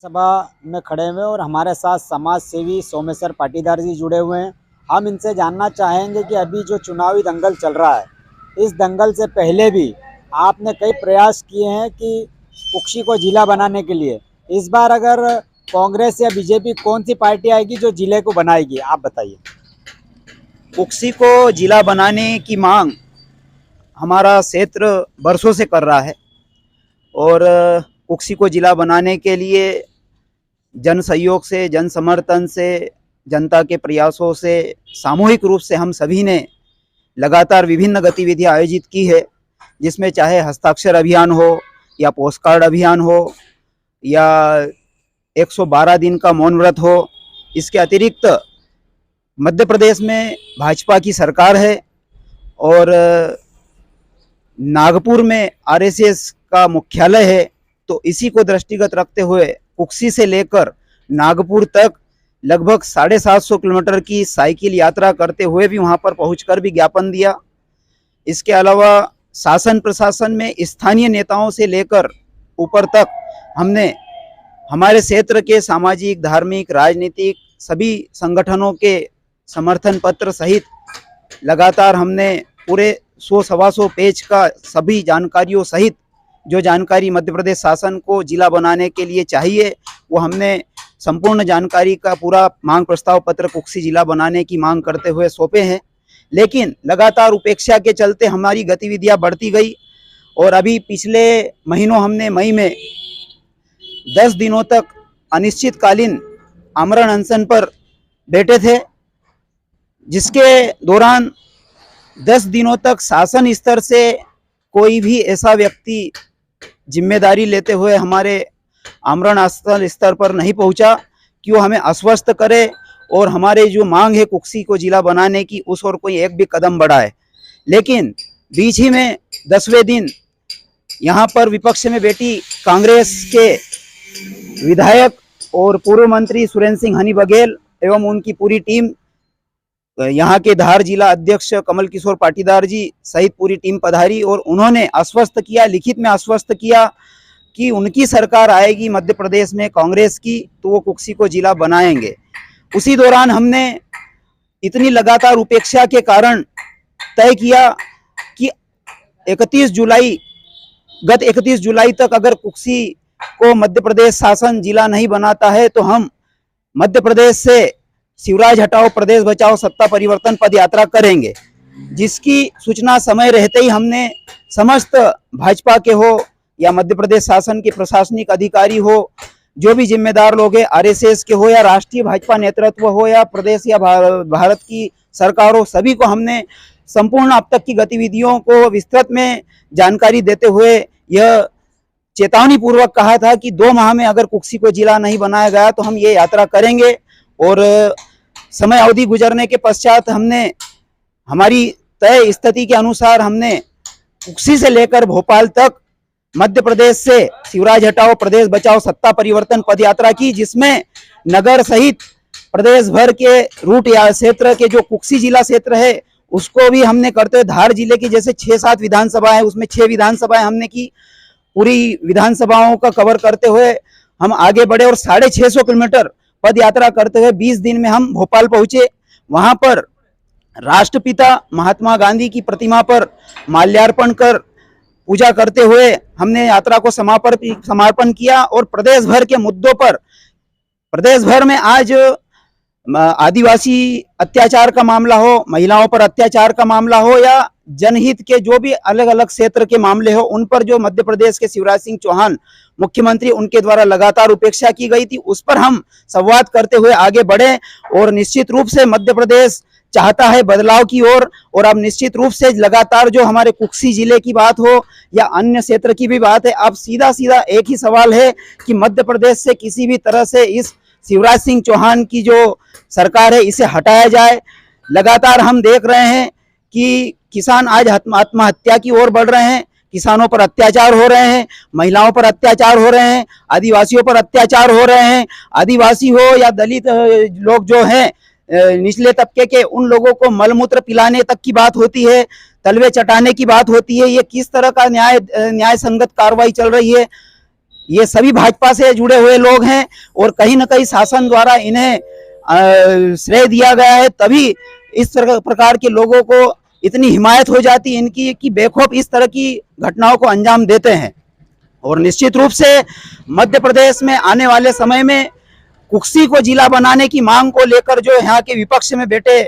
सभा में खड़े हुए और हमारे साथ समाज सेवी सोमेश्वर पाटीदार जी जुड़े हुए हैं। हम इनसे जानना चाहेंगे कि अभी जो चुनावी दंगल चल रहा है, इस दंगल से पहले भी आपने कई प्रयास किए हैं कि कुक्षी को जिला बनाने के लिए। इस बार अगर कांग्रेस या बीजेपी कौन सी पार्टी आएगी जो जिले को बनाएगी, आप बताइए। कुक्सी को जिला बनाने की मांग हमारा क्षेत्र बरसों से कर रहा है और कुक्सी को जिला बनाने के लिए जन सहयोग से, जन समर्थन से, जनता के प्रयासों से, सामूहिक रूप से हम सभी ने लगातार विभिन्न गतिविधियां आयोजित की है, जिसमें चाहे हस्ताक्षर अभियान हो या पोस्ट कार्ड अभियान हो या 112 दिन का मौन व्रत हो। इसके अतिरिक्त मध्य प्रदेश में भाजपा की सरकार है और नागपुर में आरएसएस का मुख्यालय है, तो इसी को दृष्टिगत रखते हुए कुक्सी से लेकर नागपुर तक लगभग 750 किलोमीटर की साइकिल यात्रा करते हुए भी वहां पर पहुंचकर भी ज्ञापन दिया। इसके अलावा शासन प्रशासन में स्थानीय नेताओं से लेकर ऊपर तक हमने हमारे क्षेत्र के सामाजिक, धार्मिक, राजनीतिक सभी संगठनों के समर्थन पत्र सहित लगातार हमने पूरे 100-125 पेज का सभी जानकारियों सहित जो जानकारी मध्य प्रदेश शासन को जिला बनाने के लिए चाहिए, वो हमने संपूर्ण जानकारी का पूरा मांग प्रस्ताव पत्र कुक्सी जिला बनाने की मांग करते हुए सौंपे हैं। लेकिन लगातार उपेक्षा के चलते हमारी गतिविधियां बढ़ती गई और अभी पिछले महीनों हमने मई में 10 दिनों तक अनिश्चितकालीन आमरण अनशन पर बैठे थे, जिसके दौरान 10 दिनों तक शासन स्तर से कोई भी ऐसा व्यक्ति जिम्मेदारी लेते हुए हमारे आमरण अनशन स्तर पर नहीं पहुंचा कि वो हमें आश्वस्त करे और हमारे जो मांग है कुक्सी को जिला बनाने की उस ओर कोई एक भी कदम बढ़ाए। लेकिन बीच ही में 10वें दिन यहाँ पर विपक्ष में बैठी कांग्रेस के विधायक और पूर्व मंत्री सुरेंद्र सिंह हनी बघेल एवं उनकी पूरी टीम, यहाँ के धार जिला अध्यक्ष कमल किशोर पाटीदार जी सहित पूरी टीम पधारी और उन्होंने आश्वस्त किया, लिखित में आश्वस्त किया कि उनकी सरकार आएगी मध्य प्रदेश में कांग्रेस की, तो वो कुक्सी को जिला बनाएंगे। उसी दौरान हमने इतनी लगातार उपेक्षा के कारण तय किया कि 31 जुलाई तक अगर कुक्सी को मध्य प्रदेश शासन जिला नहीं बनाता है तो हम मध्य प्रदेश से शिवराज हटाओ प्रदेश बचाओ सत्ता परिवर्तन पद यात्रा करेंगे, जिसकी सूचना समय रहते ही हमने समस्त भाजपा के हो या मध्य प्रदेश शासन के प्रशासनिक अधिकारी हो, जो भी जिम्मेदार लोग हैं, आरएसएस के हो या राष्ट्रीय भाजपा नेतृत्व हो या प्रदेश या भारत की सरकार हो, सभी को हमने संपूर्ण अब तक की गतिविधियों को विस्तृत में जानकारी देते हुए यह चेतावनी पूर्वक कहा था कि 2 माह में अगर कुक्सी को जिला नहीं बनाया गया तो हम ये यात्रा करेंगे। और समय अवधि गुजरने के पश्चात हमने हमारी तय स्थिति के अनुसार हमने कुक्सी से लेकर भोपाल तक मध्य प्रदेश से शिवराज हटाओ प्रदेश बचाओ सत्ता परिवर्तन पद यात्रा की, जिसमें नगर सहित प्रदेश भर के रूट या क्षेत्र के जो कुक्सी जिला क्षेत्र है उसको भी हमने करते हुए धार जिले की जैसे 6-7 विधानसभा है उसमें 6 विधानसभाएं हमने की, पूरी विधानसभाओं का कवर करते हुए हम आगे बढ़े और 650 किलोमीटर पद यात्रा करते हुए 20 दिन में हम भोपाल पहुंचे। वहां पर राष्ट्रपिता महात्मा गांधी की प्रतिमा पर माल्यार्पण कर पूजा करते हुए हमने यात्रा को समापन किया और प्रदेश भर के मुद्दों पर, प्रदेश भर में आज आदिवासी अत्याचार का मामला हो, महिलाओं पर अत्याचार का मामला हो या जनहित के जो भी अलग अलग क्षेत्र के मामले हो, उन पर जो मध्य प्रदेश के शिवराज सिंह चौहान मुख्यमंत्री उनके द्वारा लगातार उपेक्षा की गई थी, उस पर हम संवाद करते हुए आगे बढ़े। और निश्चित रूप से मध्य प्रदेश चाहता है बदलाव की ओर और अब निश्चित रूप से लगातार जो हमारे कुक्सी जिले की बात हो या अन्य क्षेत्र की भी बात है, अब सीधा सीधा एक ही सवाल है कि मध्य प्रदेश से किसी भी तरह से इस शिवराज सिंह चौहान की जो सरकार है इसे हटाया जाए। लगातार हम देख रहे हैं कि किसान आज आत्महत्या की ओर बढ़ रहे हैं, किसानों पर अत्याचार हो रहे हैं, महिलाओं पर अत्याचार हो रहे हैं, आदिवासियों पर अत्याचार हो रहे हैं। आदिवासी हो या दलित लोग जो हैं निचले तबके के, उन लोगों को मलमूत्र पिलाने तक की बात होती है, तलवे चटाने की बात होती है। ये किस तरह का न्याय संगत कार्रवाई चल रही है। ये सभी भाजपा से जुड़े हुए लोग हैं और कहीं ना कहीं शासन द्वारा इन्हें श्रेय दिया गया है, तभी इस प्रकार के लोगों को इतनी हिमायत हो जाती है इनकी कि बेखौफ इस तरह की घटनाओं को अंजाम देते हैं। और निश्चित रूप से मध्य प्रदेश में आने वाले समय में कुक्सी को जिला बनाने की मांग को लेकर जो यहाँ के विपक्ष में बैठे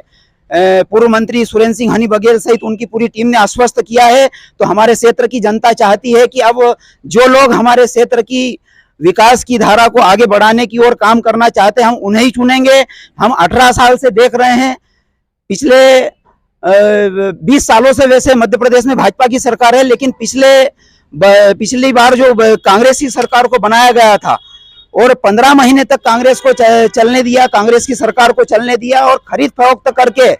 पूर्व मंत्री सुरेंद्र सिंह हनी बघेल सहित उनकी पूरी टीम ने आश्वस्त किया है, तो हमारे क्षेत्र की जनता चाहती है कि अब जो लोग हमारे क्षेत्र की विकास की धारा को आगे बढ़ाने की ओर काम करना चाहते हैं हम उन्हें ही चुनेंगे। हम 18 साल से देख रहे हैं, पिछले 20 सालों से वैसे मध्य प्रदेश में भाजपा की सरकार है, लेकिन पिछली बार जो कांग्रेस की सरकार को बनाया गया था और 15 महीने तक कांग्रेस को चलने दिया, कांग्रेस की सरकार को चलने दिया और खरीद फरोख्त करके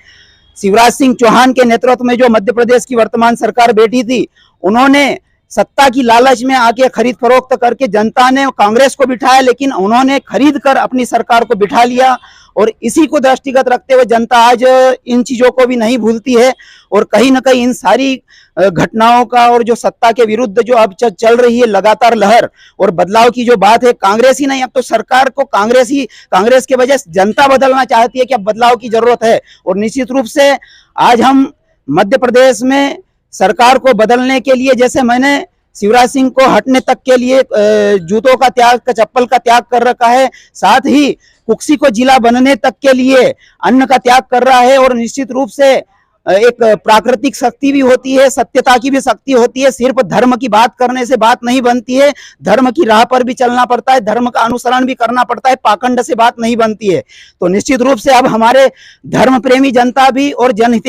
शिवराज सिंह चौहान के नेतृत्व में जो मध्य प्रदेश की वर्तमान सरकार बैठी थी, उन्होंने सत्ता की लालच में आके खरीद फरोख्त करके जनता ने कांग्रेस को बिठाया, लेकिन उन्होंने खरीद कर अपनी सरकार को बिठा लिया। और इसी को दृष्टिगत रखते हुए जनता आज इन चीजों को भी नहीं भूलती है और कहीं ना कहीं इन सारी घटनाओं का और जो सत्ता के विरुद्ध जो अब चल रही है लगातार लहर और बदलाव की जो बात है, कांग्रेस ही नहीं, अब तो सरकार को कांग्रेस के बजाय जनता बदलना चाहती है कि अब बदलाव की जरूरत है। और निश्चित रूप से आज हम मध्य प्रदेश में सरकार को बदलने के लिए, जैसे मैंने शिवराज सिंह को हटने तक के लिए जूतों का त्याग, चप्पल का त्याग कर रखा है, साथ ही कुक्सी को जिला बनने तक के लिए अन्न का त्याग कर रहा है। और निश्चित रूप से एक प्राकृतिक शक्ति भी होती है, सत्यता की भी शक्ति होती है, सिर्फ धर्म की बात करने से बात नहीं बनती है, धर्म की राह पर भी चलना पड़ता है, धर्म का अनुसरण भी करना पड़ता है, पाखंड से बात नहीं बनती है। तो निश्चित रूप से अब हमारे धर्म प्रेमी जनता भी और जनहित